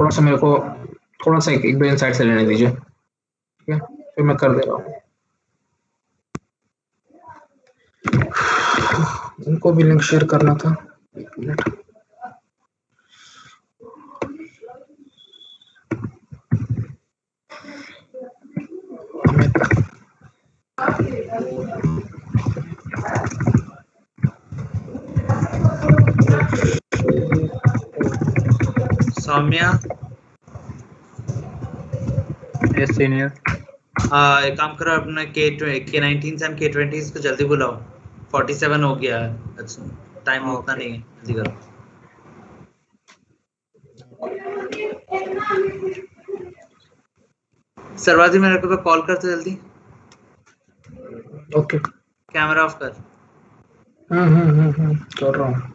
थोड़ा सा मेरे को थोड़ा सा एक दो इनसाइट से लेने दीजिए, ठीक है, फिर मैं कर दे रहा हूँ। उनको भी लिंक शेयर करना था, एक मिनट। Saumya, yes senior. एक काम करो, अपना K19 से K20 को जल्दी बुलाओ, 47 हो गया है, अच्छा टाइम उतना नहीं है, जल्दी करो। सर्वादी मेरे को कॉल करते जल्दी। ओके, कैमरा ऑफ कर। कर रहा हूँ।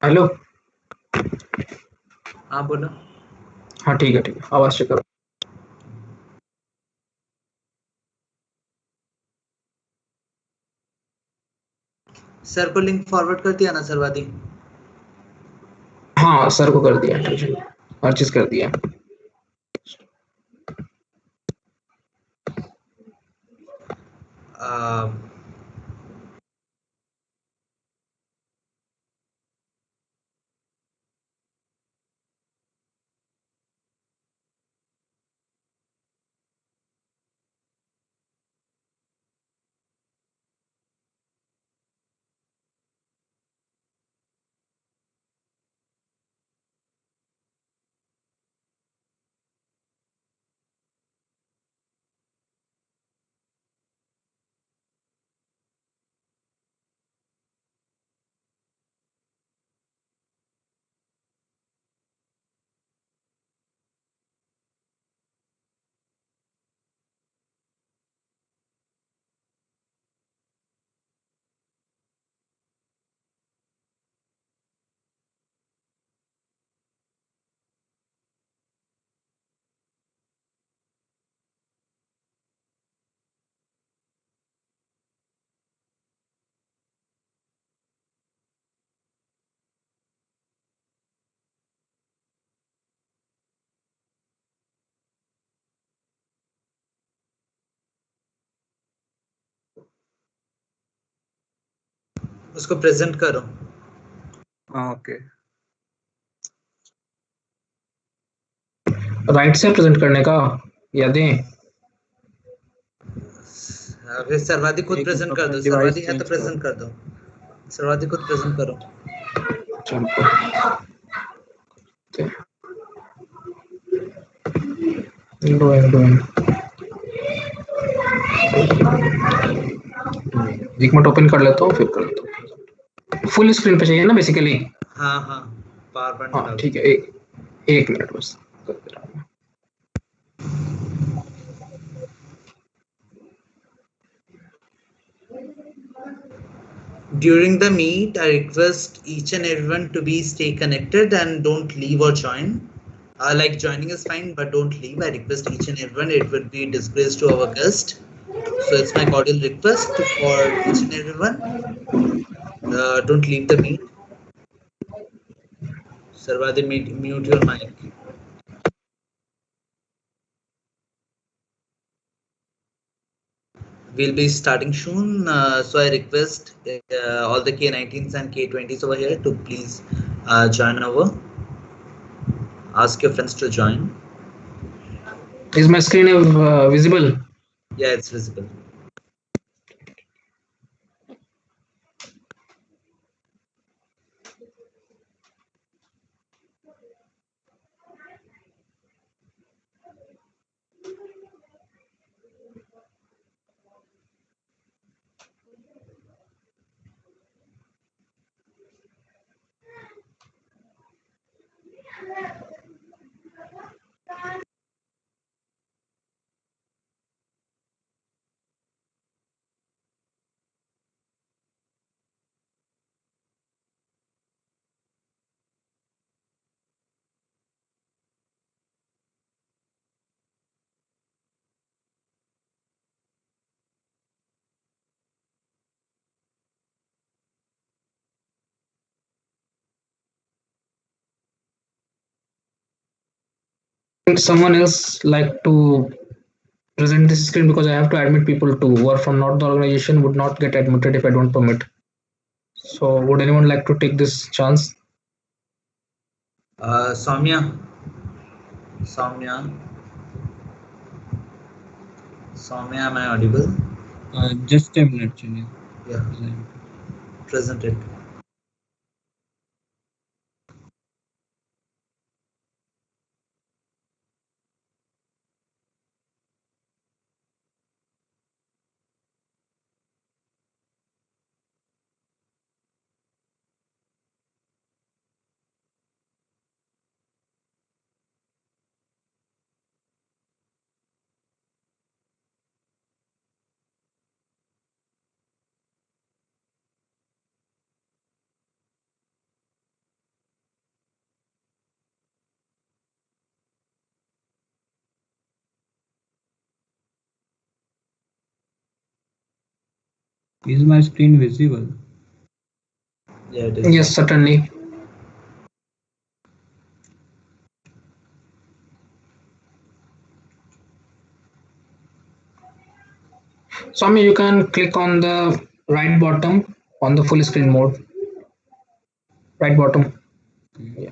हेलो, हाँ बोलो। हाँ ठीक है, आवाज चेक करो। सर को लिंक फॉरवर्ड कर दिया ना सर्वादी? हाँ सर को कर दिया, हर चीज कर दिया। उसको प्रेजेंट करो। ओके, राइट से प्रेजेंट करने का या दें? फिर सर्वादी खुद प्रेजेंट कर दो, सर्वादी है तो प्रेजेंट कर दो, सर्वादी खुद प्रेजेंट करो। एक मिनट ओपन कर लेता हूँ, फिर कर लेता हूँ। फुल स्क्रीन पे चाहिए ना बेसिकली? हाँ हाँ, पावर पॉइंट हाँ ठीक है, एक मिनट बस कर दे रहा हूँ। During the meet, I request each and everyone to be stay connected and don't leave or join. Like joining is fine, but don't leave. I request each and everyone. It would be disgrace to our guest. So it's my cordial request for each and everyone. Don't leave the meet. Sarvadi, mute your mic. We'll be starting soon. So I request all the K19s and K20s over here to please join over. Ask your friends to join. Is my screen visible? Yeah, it's visible. Someone else like to present this screen because I have to admit people too who are from not the organization would not get admitted if I don't permit. So would anyone like to take this chance? Soumya, Soumya, Soumya, am I audible? Just a minute, Junior. Yeah, present it. Is my screen visible? Yeah, it is. Yes, certainly. Swami, you can click on the right bottom on the full screen mode. Right bottom. Yeah,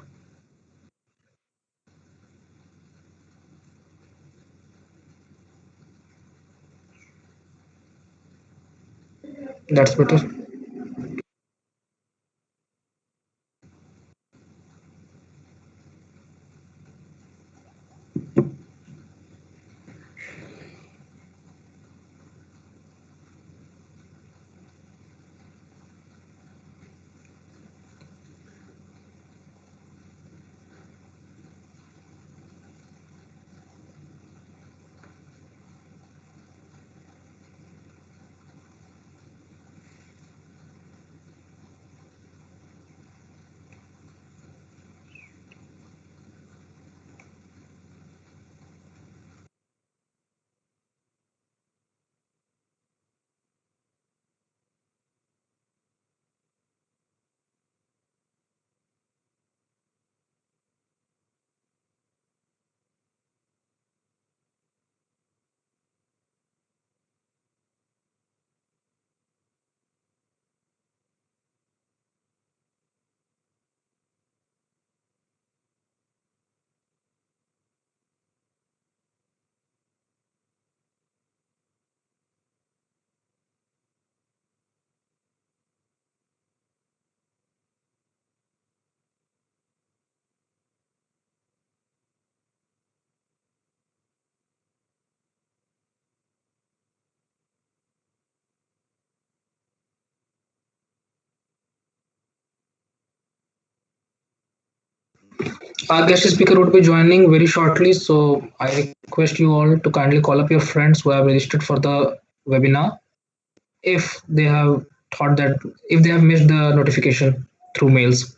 that's better. Our guest speaker would be joining very shortly, so I request you all to kindly call up your friends who have registered for the webinar if they have thought that if they have missed the notification through mails.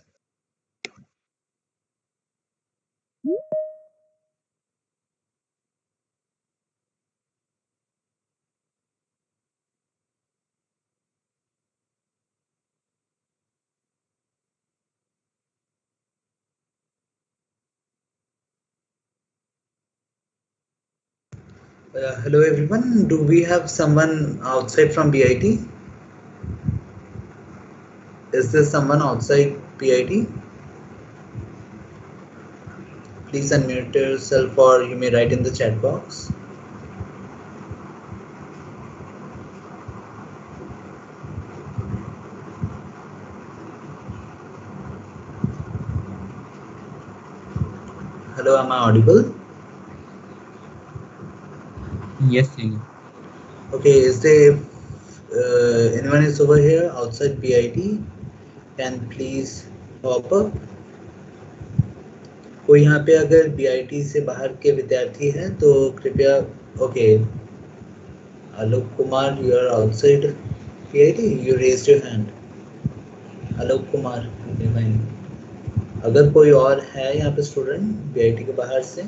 Hello everyone. Do we have someone outside from BIT? Is there someone outside BIT? Please unmute yourself or you may write in the chat box. Hello, am I audible? Yes, senior. Okay, is there anyone is over here outside BIT? Can please pop up? कोई यहाँ पे अगर BIT से बाहर के विद्यार्थी हैं तो कृपया okay Alok Kumar you are outside BIT you raised your hand Alok Kumar okay fine अगर कोई और है यहाँ पे स्टूडेंट BIT के बाहर से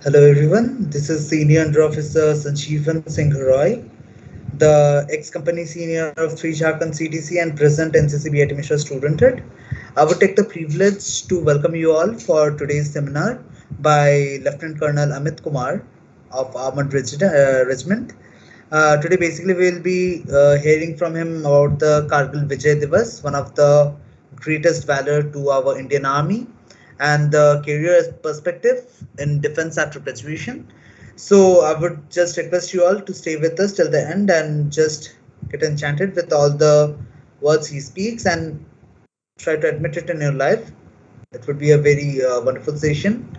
Hello everyone, this is Senior Under Officer Sanjeevan Singh Roy, the ex-company senior of 3 Jharkhand CTC and present NCC BIT Mishra student head. I would take the privilege to welcome you all for today's seminar by Lieutenant Colonel Amit Kumar of Armored Regiment. Today basically we'll be hearing from him about the Kargil Vijay Diwas, one of the greatest valor to our Indian Army and the career perspective in defense after graduation. So I would just request you all to stay with us till the end and just get enchanted with all the words he speaks and try to admit it in your life. It would be a very wonderful session.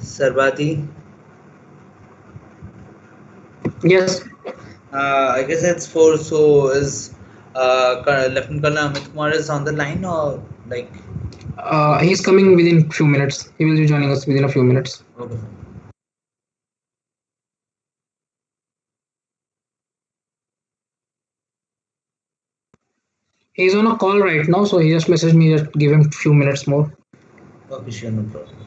Sarvati, Yes, I guess it's four. So is Lieutenant Colonel Amit Kumar is on the line or like? he's coming within few minutes. He will be joining us within a few minutes. Okay. He's on a call right now, so he just messaged me. Just give him few minutes more. Okay, sure, no problem.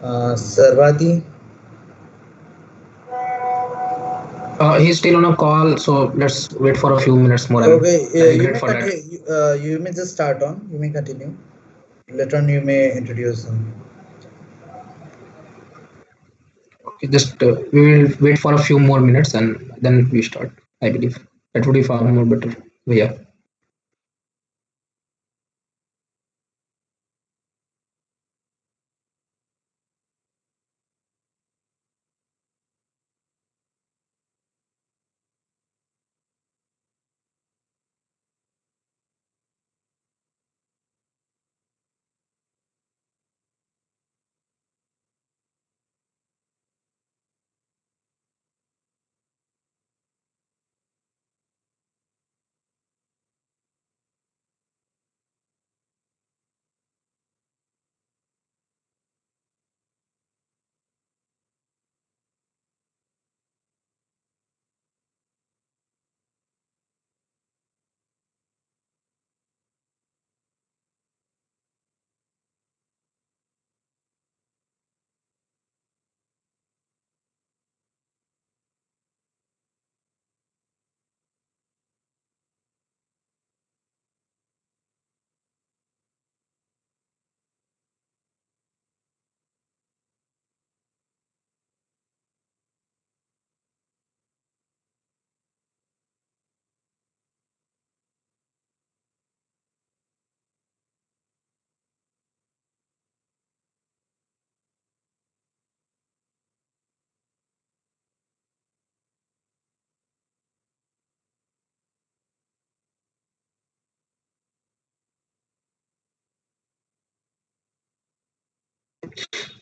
Sarvati. He's still on a call, so let's wait for a few minutes more. I'm Okay, very you great may for that. continue. You may just start on. You may continue. Later on, you may introduce them. Okay, just we will wait for a few more minutes and then we start. I believe that would be far more better. Yeah.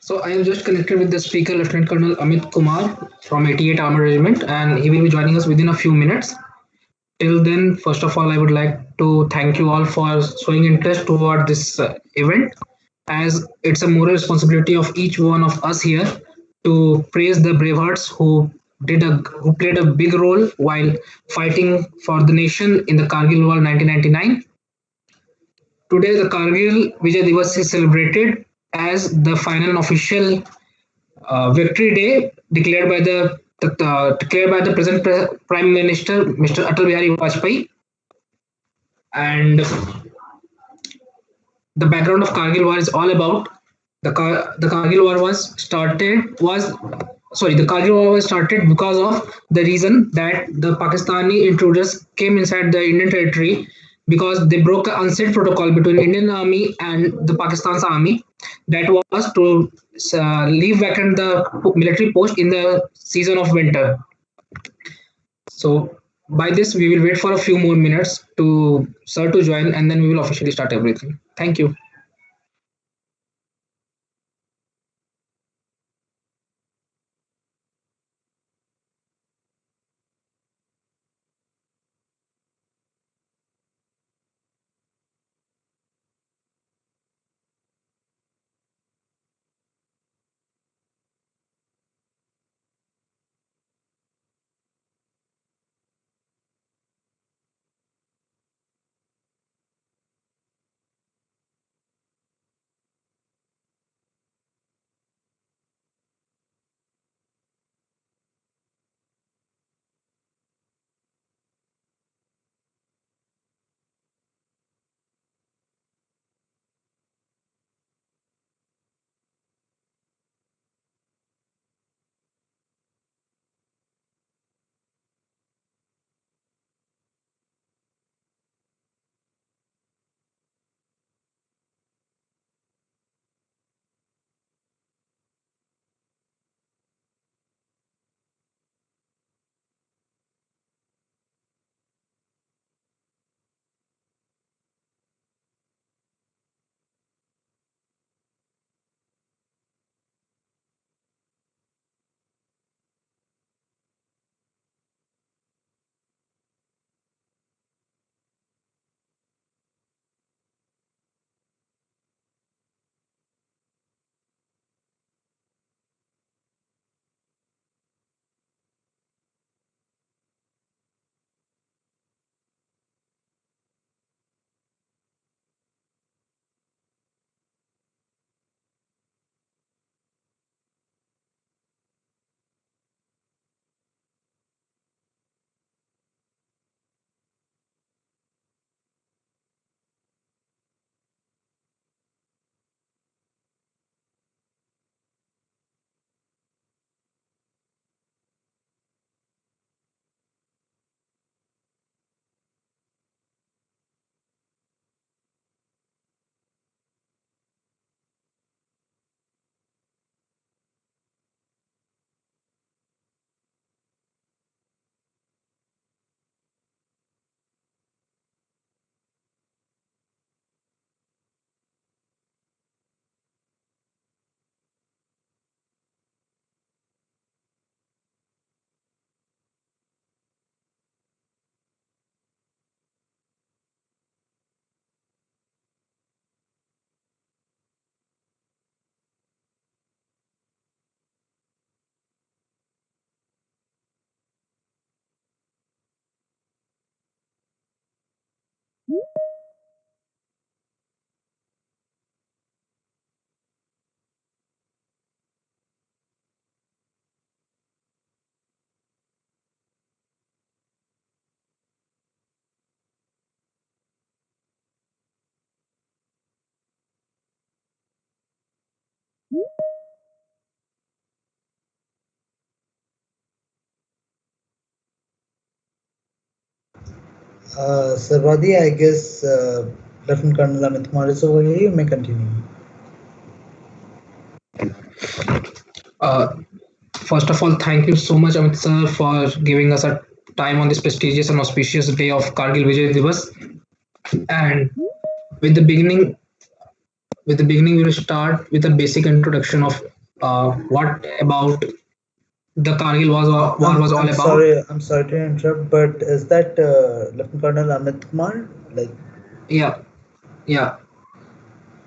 So I am just connected with the speaker, Lieutenant Colonel Amit Kumar from 88 Armor Regiment, and he will be joining us within a few minutes. Till then, first of all, I would like to thank you all for showing interest toward this event, as it's a moral responsibility of each one of us here to praise the brave hearts who played a big role while fighting for the nation in the Kargil War 1999. Today, the Kargil Vijay Diwas is celebrated as the final and official Victory Day declared by the present Prime Minister Mr. Atal Bihari Vajpayee. And the background of Kargil War is all about the Kargil War the Kargil War was started because of the reason that the Pakistani intruders came inside the Indian territory because they broke an unsaid protocol between Indian army and the Pakistan's army that was to leave vacant the military post in the season of winter. So by this we will wait for a few more minutes to sir to join and then we will officially start everything. Thank you. Sarvadi, I guess Lieutenant Colonel Amit Kumar is over here. You may continue. Uh, First of all, thank you so much, Amit sir, for giving us a time on this prestigious and auspicious day of Kargil Vijay Diwas. And with the beginning, we will start with a basic introduction of what about the Kargil war was all about. I'm sorry to interrupt, but is that Lieutenant Colonel Amit Kumar? Like, Yeah, yeah.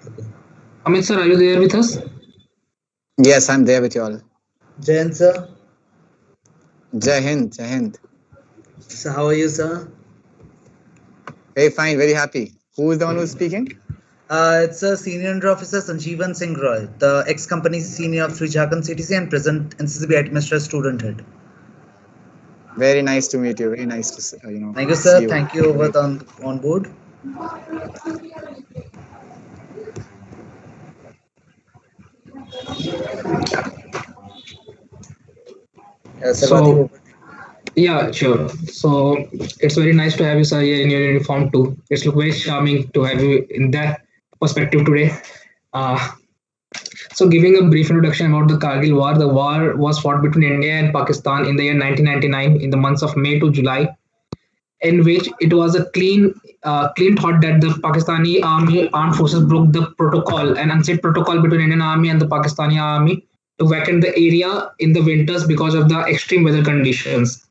okay. Amit sir, are you there with us? Yes, I'm there with you all. Jain sir, Jai Hind, Jai Hind. so how are you, sir? Very fine, very happy. Who is the one who's speaking? It's a Senior Under Officer Sanjeevan Singh Roy, the ex-company senior of Sri Jharkhand CTC and present NCCB Administrator Student Head. Very nice to meet you. Very nice to Thank you, see sir. you. Thank you over Great. on board. Sarvadi, So over. yeah, sure. So it's very nice to have you, sir, here in your uniform too. It's look very charming to have you in that perspective today. Uh, so, giving a brief introduction about the Kargil War, the war was fought between India and Pakistan in the year 1999 in the months of May to July, in which it was a clean thought that the Pakistani army armed forces broke the protocol, an unsaid protocol between Indian army and the Pakistani army to vacate the area in the winters because of the extreme weather conditions.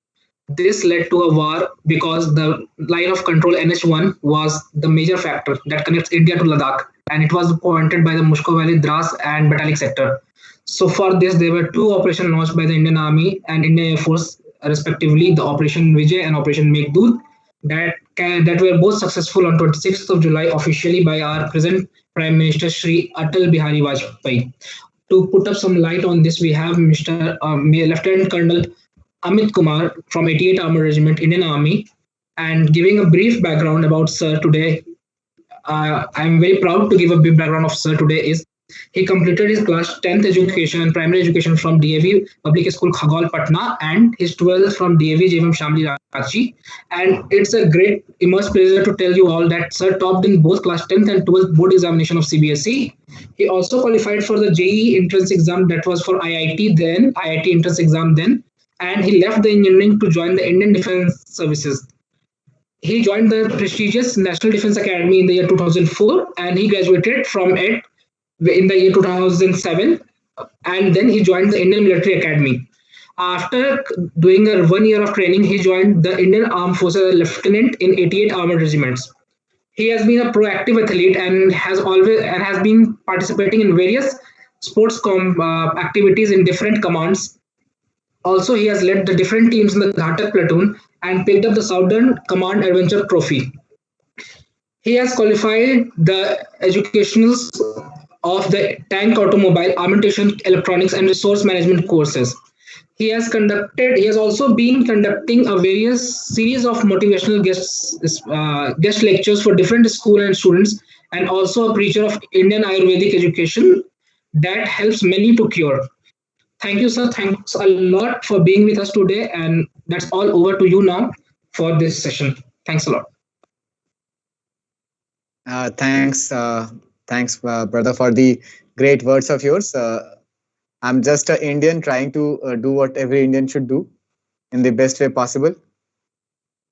This led to a war because the line of control NH1 was the major factor that connects India to Ladakh, and it was pointed by the Mushko Valley, Dras, and Batalic sector. So for this, there were two operations launched by the Indian Army and Indian Air Force, respectively, the Operation Vijay and Operation Meghdoot, that were both successful on 26th of July officially by our present Prime Minister Shri Atal Bihari Vajpayee. To put up some light on this, we have Mr. Lieutenant Colonel Amit Kumar from 88 Armored Regiment, Indian Army, and giving a brief background about Sir today. I'm very proud to give a brief background of Sir today. Is he completed his class 10th education and primary education from DAV Public School Khagol Patna and his 12th from DAV JM Shamli Ranchi. And it's a great immense pleasure to tell you all that Sir topped in both class 10th and 12th board examination of CBSE. He also qualified for the JEE entrance exam that was for IIT then, IIT entrance exam then, and he left the engineering to join the Indian Defence Services. He joined the prestigious National Defence Academy in the year 2004 and he graduated from it in the year 2007, and then he joined the Indian Military Academy. After doing a 1 year of training, he joined the Indian Armed Forces as a lieutenant in 88 armored regiments. He has been a proactive athlete and has been participating in various activities in different commands. Also, he has led the different teams in the Ghatak platoon and picked up the Southern Command Adventure Trophy. He has qualified the educationals of the tank automobile, armamentation, electronics, and resource management courses. He has also been conducting a various series of motivational guest lectures for different school and students, and also a preacher of Indian Ayurvedic education that helps many to cure. Thank you, sir. Thanks a lot for being with us today. And that's all over to you now for this session. Thanks a lot. Thanks, brother, for the great words of yours. I'm just an Indian trying to do what every Indian should do in the best way possible.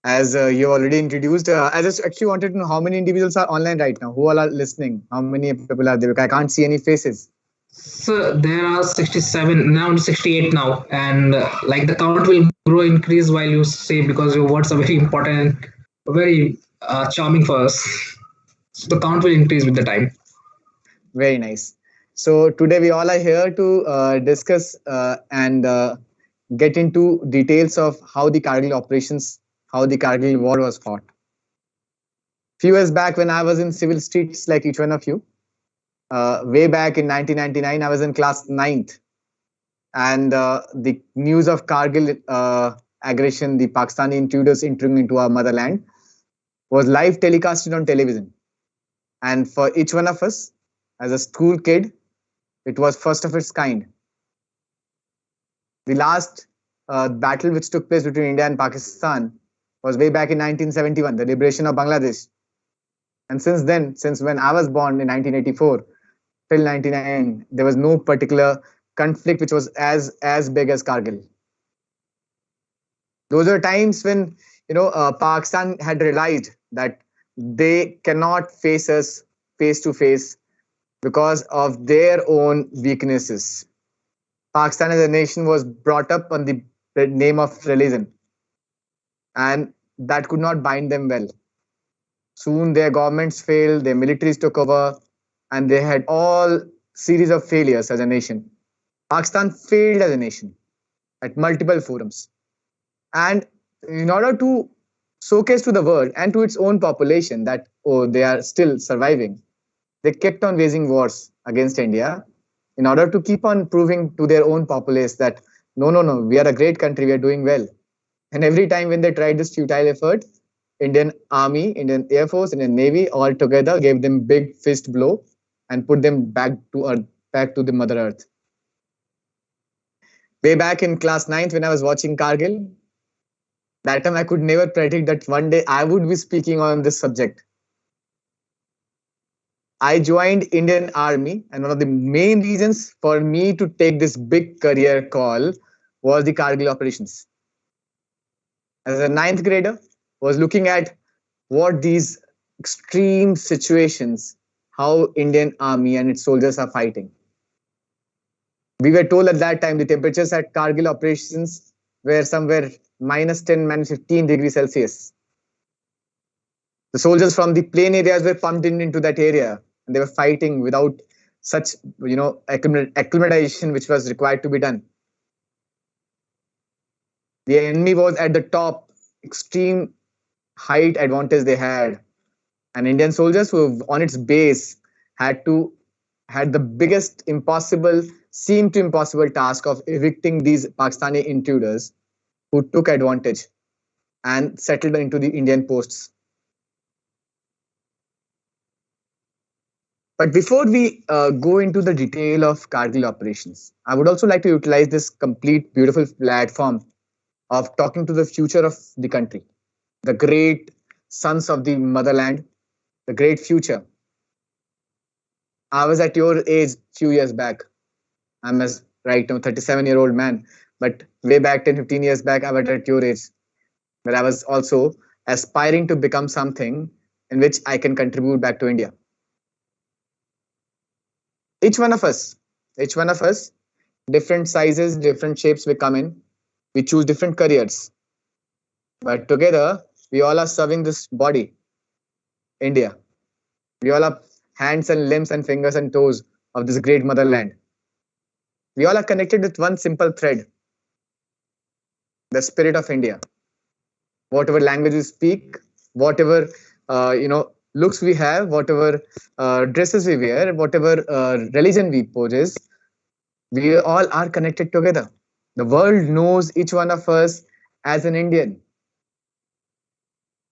As you already introduced, I just actually wanted to know how many individuals are online right now. Who all are listening? How many people are there? Because I can't see any faces. So there are 67 now, 68 now, and like the count will grow increase while you say because your words are very important, very charming for us. So the count will increase with the time. Very nice. So today we all are here to discuss and get into details of how the Kargil operations, how the Kargil war was fought. Few years back, when I was in civil streets like each one of you, way back in 1999, I was in class ninth, and the news of Kargil aggression, the Pakistani intruders entering into our motherland, was live telecasted on television. And for each one of us, as a school kid, it was first of its kind. The last battle which took place between India and Pakistan was way back in 1971, the liberation of Bangladesh. And since then, since when I was born in 1984 till 99, there was no particular conflict which was as big as Kargil. Those are times when Pakistan had realized that they cannot face us face to face because of their own weaknesses. Pakistan as a nation was brought up on the name of religion, and that could not bind them well. Soon their governments failed, their militaries took over, and they had all series of failures as a nation. Pakistan failed as a nation at multiple forums. And in order to showcase to the world and to its own population that, oh, they are still surviving, they kept on waging wars against India in order to keep on proving to their own populace that no, no, no, we are a great country, we are doing well. And every time when they tried this futile effort, Indian Army, Indian Air Force, Indian Navy all together gave them big fist blow and put them back to earth, back to the Mother Earth. Way back in class ninth, when I was watching Kargil, that time I could never predict that one day I would be speaking on this subject. I joined Indian Army, and one of the main reasons for me to take this big career call was the Kargil operations. As a ninth grader, was looking at what these extreme situations, how Indian Army and its soldiers are fighting. We were told at that time the temperatures at Kargil operations were somewhere minus 10, minus 15 degrees Celsius. The soldiers from the plain areas were pumped into that area, and they were fighting without such acclimatization which was required to be done. The enemy was at the top, extreme height advantage they had, and Indian soldiers who on its base had the biggest impossible, seemed to impossible task of evicting these Pakistani intruders who took advantage and settled into the Indian posts. But before we go into the detail of Kargil operations, I would also like to utilize this complete, beautiful platform of talking to the future of the country, the great sons of the motherland, the great future. I was at your age few years back. I'm as right now 37-year-old man, but way back 10, 15 years back, I was at your age, where I was also aspiring to become something in which I can contribute back to India. Each one of us, each one of us, different sizes, different shapes we come in. We choose different careers, but together we all are serving this body, India. We all are hands and limbs and fingers and toes of this great motherland. We all are connected with one simple thread, the spirit of India. Whatever language we speak, whatever looks we have, whatever dresses we wear, whatever religion we possess, we all are connected together. The world knows each one of us as an Indian.